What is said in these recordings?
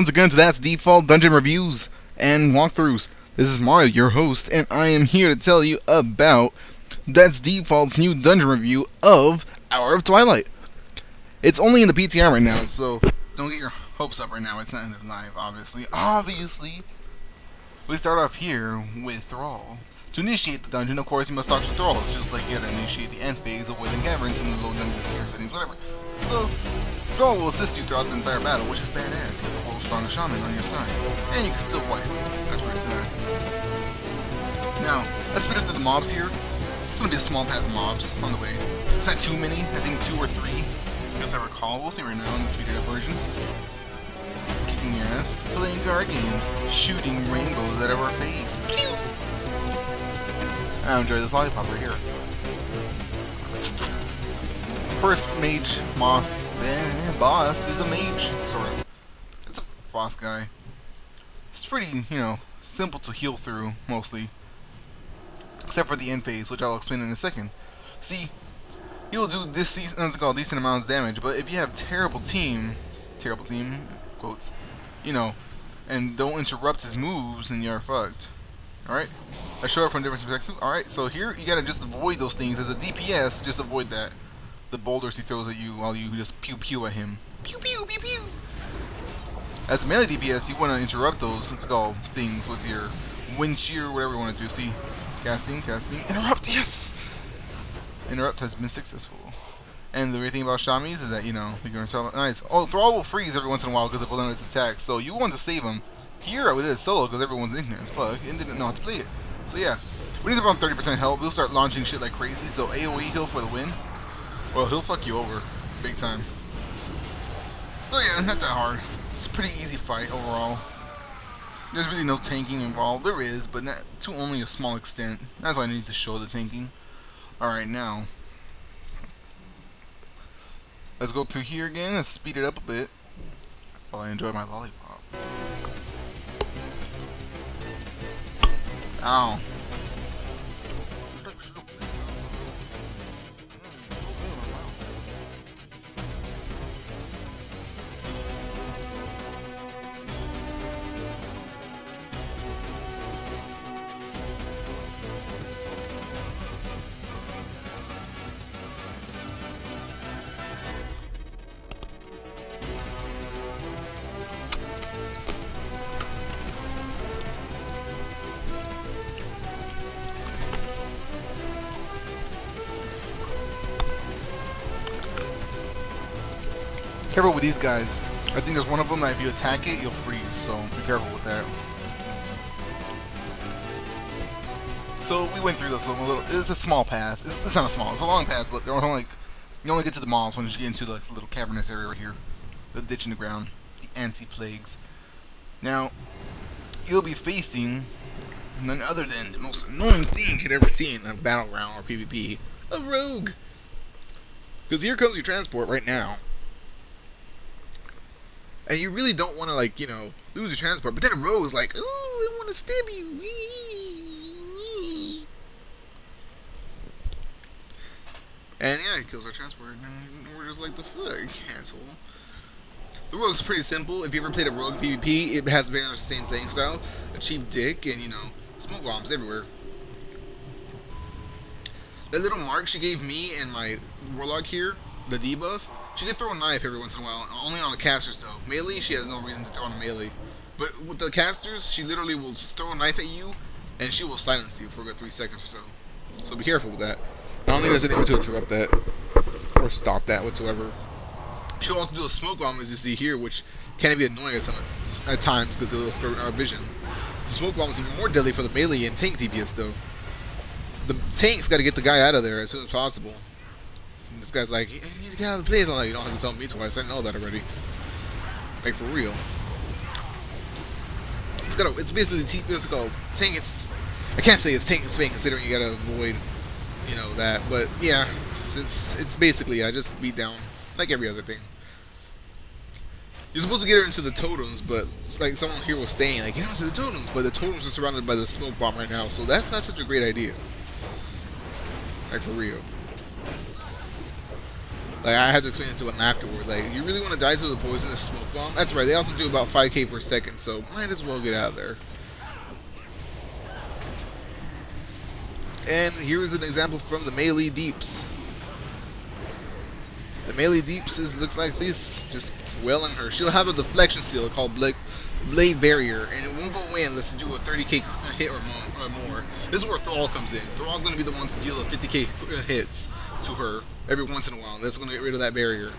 once again to That's Default Dungeon Reviews and Walkthroughs. This is Mario, your host, and I am here to tell you about That's Default's new dungeon review of Hour of Twilight. It's only in the PTR right now, so don't get your hopes up right now. It's not in the live, obviously. We start off here with Thrall. To initiate the dungeon, of course, you must talk to Thrall, just like you had to initiate the end phase of Within Caverns in the low dungeon tier settings, whatever. So, Thrall will assist you throughout the entire battle, which is badass. You get the world's strongest shaman on your side, and you can still wipe. That's pretty sad. Now, let's speed up through the mobs here. It's going to be a small path of mobs on the way. It's not too many, I think 2 or 3, as I recall. We'll see right now in the speeded up version. Kicking your ass, playing card games, shooting rainbows out of our face. Pew! I enjoy this lollipop right here. First mage boss is a mage, sort of. It's a Frost guy. It's pretty, simple to heal through, mostly. Except for the end phase, which I'll explain in a second. See, he'll do decent amounts of damage, but if you have terrible team, quotes, and don't interrupt his moves, then you're fucked. Alright? I show it from a different perspective. Alright, so here you gotta just avoid those things. As a DPS, just avoid that. The boulders he throws at you while you just pew pew at him. Pew pew pew pew! As a melee DPS, you wanna interrupt those, things with your wind shear, whatever you wanna do. See? Casting, interrupt, yes! Interrupt has been successful. And the great thing about Shamis is that, you're gonna tell nice. Oh, Thrall will freeze every once in a while because of its attacks, so you want to save him. Here, I did it solo because everyone's ignorant as fuck and didn't know how to play it. So yeah, when he's around 30% health, we'll start launching shit like crazy, so AoE heal for the win. Well, he'll fuck you over, big time. So yeah, not that hard. It's a pretty easy fight overall. There's really no tanking involved. There is, but not to only a small extent. That's why I need to show the tanking. Alright, now. Let's go through here again. Let's speed it up a bit while I enjoy my lollipop. Ow. Careful with these guys. I think there's one of them that if you attack it, you'll freeze, so be careful with that. So we went through this a little. It's a small path. It's not a small. It's a long path, but they're only you only get to the mobs when you get into the little cavernous area right here, the ditch in the ground, the anti-plagues. Now you'll be facing none other than the most annoying thing you could ever see in a battleground or PvP: a rogue. Because here comes your transport right now. And you really don't want to, lose your transport. But then a rogue is like, ooh, I want to stab you. And yeah, he kills our transport. And we're just like, the fuck, asshole. The rogue's pretty simple. If you ever played a rogue PvP, it has very much the same thing style. A cheap dick and, smoke bombs everywhere. That little mark she gave me and my warlock here, the debuff, she can throw a knife every once in a while, only on the casters though. Melee, she has no reason to throw on a melee. But with the casters, she literally will throw a knife at you, and she will silence you for a good 3 seconds or so. So be careful with that. I don't think there's anyone to interrupt that, or stop that whatsoever. She'll also do a smoke bomb, as you see here, which can be annoying at times because it'll skirt our vision. The smoke bomb is even more deadly for the melee and tank DPS though. The tank's got to get the guy out of there as soon as possible. And this guy's like, you need to get out of the place. I'm like, you don't have to tell me twice. I know that already. Like, for real. It's basically tank. I can't say it's tank and spank considering you gotta avoid, that. But yeah, it's basically I just beat down like every other thing. You're supposed to get her into the totems, but it's like someone here was saying, get her into the totems, but the totems are surrounded by the smoke bomb right now, so that's not such a great idea. Like, for real. Like, I had to explain it to him afterwards. Like, you really want to die to the poisonous smoke bomb? That's right, they also do about 5k per second, so might as well get out of there. And here's an example from the melee deeps. The melee deeps looks like this, just wailing her. She'll have a deflection seal called Blade Barrier, and it won't go away unless you do a 30k hit or more. This is where Thrall comes in. Thrall's going to be the one to deal a 50k hits to her every once in a while. That's going to get rid of that barrier.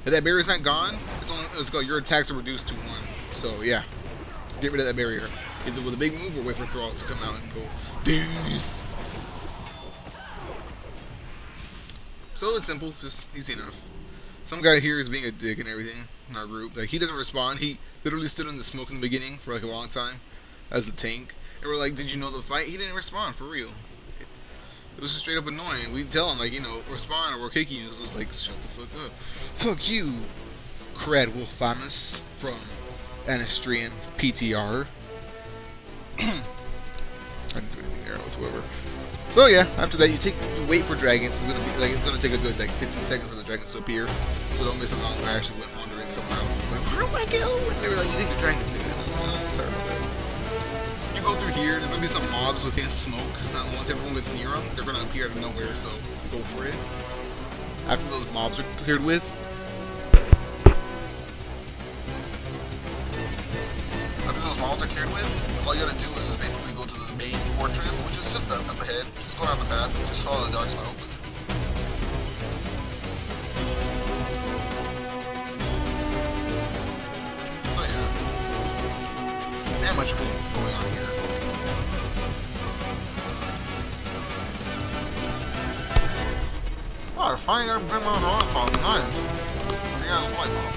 If that barrier's not gone, your attacks are reduced to 1. So yeah, get rid of that barrier. Either with a big move or wait for Thrall to come out and go, dude. So it's simple, just easy enough. Some guy here is being a dick and everything in our group. Like, he doesn't respond. He literally stood in the smoke in the beginning for like a long time as the tank. And we're like, did you know the fight? He didn't respond, for real. It was just straight up annoying. We'd tell him, like, you know, respond or we're kicking you. It was just like, shut the fuck up. Fuck you, Crad Wolfamus from Anastrian PTR. I didn't do anything there whatsoever. So yeah, after that you wait for dragons. It's gonna take a good like 15 seconds for the dragons to appear. So don't miss them out. I actually went wandering somewhere else. I was like, where do I go? And they were like, you take the dragons. And I was like, oh, sorry about that. You go through here. There's gonna be some mobs within smoke. Once everyone gets near them, they're gonna appear out of nowhere. So go for it. After those mobs are cleared with. Mobs are cleared with, all you gotta do is just basically go to the main fortress, which is just up ahead. Just go down the path, just follow the dark smoke. So yeah, not much going on here. Oh, I finally got to bring my rock bomb. Nice. I got a light bomb.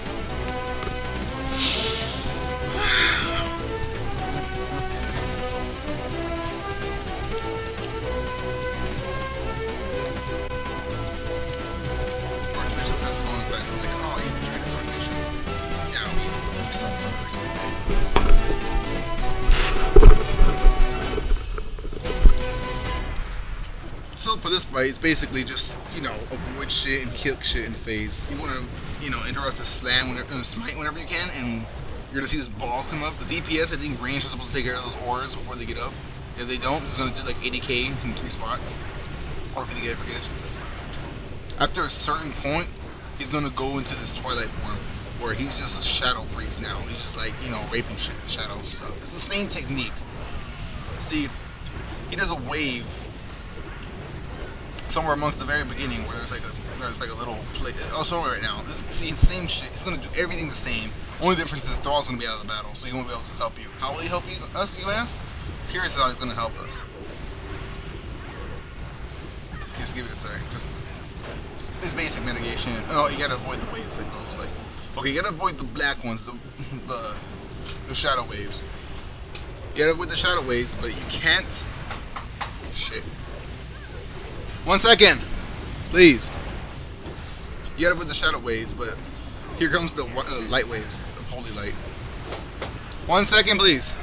So for this fight, it's basically just, you know, avoid shit and kick shit in the face. You want to, you know, interrupt the slam smite whenever you can, and you're going to see these balls come up. The DPS, I think range is supposed to take care of those auras before they get up. If they don't, it's going to do like 80k from 3 spots. Or 50k, forget. After a certain point, he's going to go into this Twilight form, where he's just a shadow priest now. He's just like, you know, raping shit, shadow stuff. It's the same technique. See, he does a wave somewhere amongst the very beginning where there's like a little play. I'll show you right now. See, it's the same shit. He's gonna do everything the same. Only difference is Thrall's gonna be out of the battle, so he won't be able to help you. How will he help us, you ask? Here's how he's gonna help us. Just give it a sec. Just it's basic mitigation. Oh, you gotta avoid the waves like those. Like, okay, you gotta avoid the black ones, the shadow waves. You gotta avoid the shadow waves, but you can't. Shit. 1 second, please. You gotta avoid the shadow waves, but here comes the light waves of holy light. 1 second, please.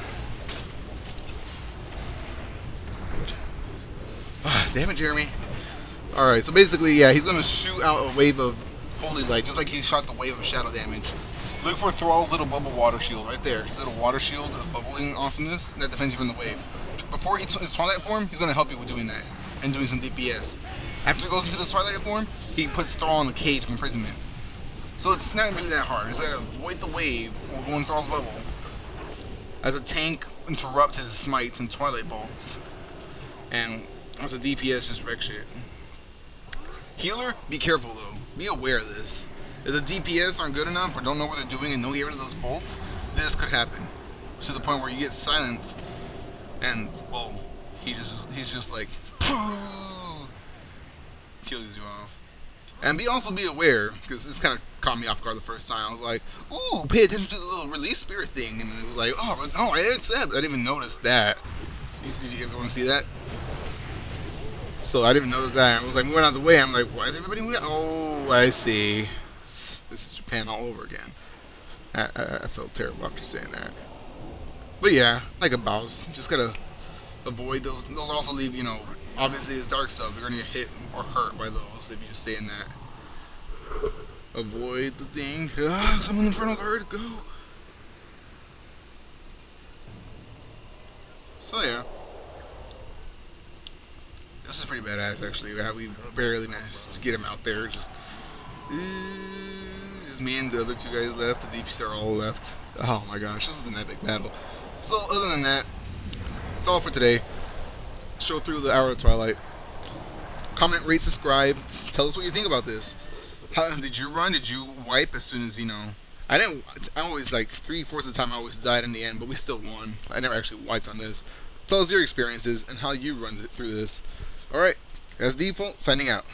Damn it, Jeremy. Alright, so basically, yeah, he's gonna shoot out a wave of holy light, just like he shot the wave of shadow damage. Look for Thrall's little bubble water shield right there. His little water shield of bubbling awesomeness that defends you from the wave. Before his Twilight form, he's gonna help you with doing that and doing some DPS. After he goes into the Twilight form, he puts Thrall in a cage of imprisonment. So it's not really that hard. It's like avoid the wave or go in Thrall's bubble. As a tank, interrupt his smites and Twilight bolts. And as a DPS, just wreck shit. Healer, be careful though. Be aware of this. If the DPS aren't good enough or don't know what they're doing and don't get rid of those bolts, this could happen. To the point where you get silenced and, well, he's just like, kills you off. And also be aware, because this kind of caught me off guard the first time. I was like, ooh, pay attention to the little release spirit thing. And it was like, oh, I accept. I didn't even notice that. Did you ever want to see that? So I didn't even notice that. I was like moving out of the way. I'm like, why is everybody moving? Oh, I see. This is Japan all over again. I felt terrible after saying that. But yeah, like a boss, just gotta avoid those. Those also leave, you know, obviously it's dark stuff. You're gonna get hit or hurt by those if you stay in that. Avoid the thing. Ah, someone infernal guard, go. So yeah, this is pretty badass actually. How we barely managed to get him out there. Just me and the other two guys left. The DPs are all left. Oh my gosh, this is an epic battle. So other than that, that's all for today. Show through the Hour of Twilight. Comment, rate, subscribe. Tell us what you think about this. How did you run? Did you wipe as soon as you know? I didn't. I always like 3/4 of the time I always died in the end, but we still won. I never actually wiped on this. Tell us your experiences and how you run through this. All right, as default, signing out.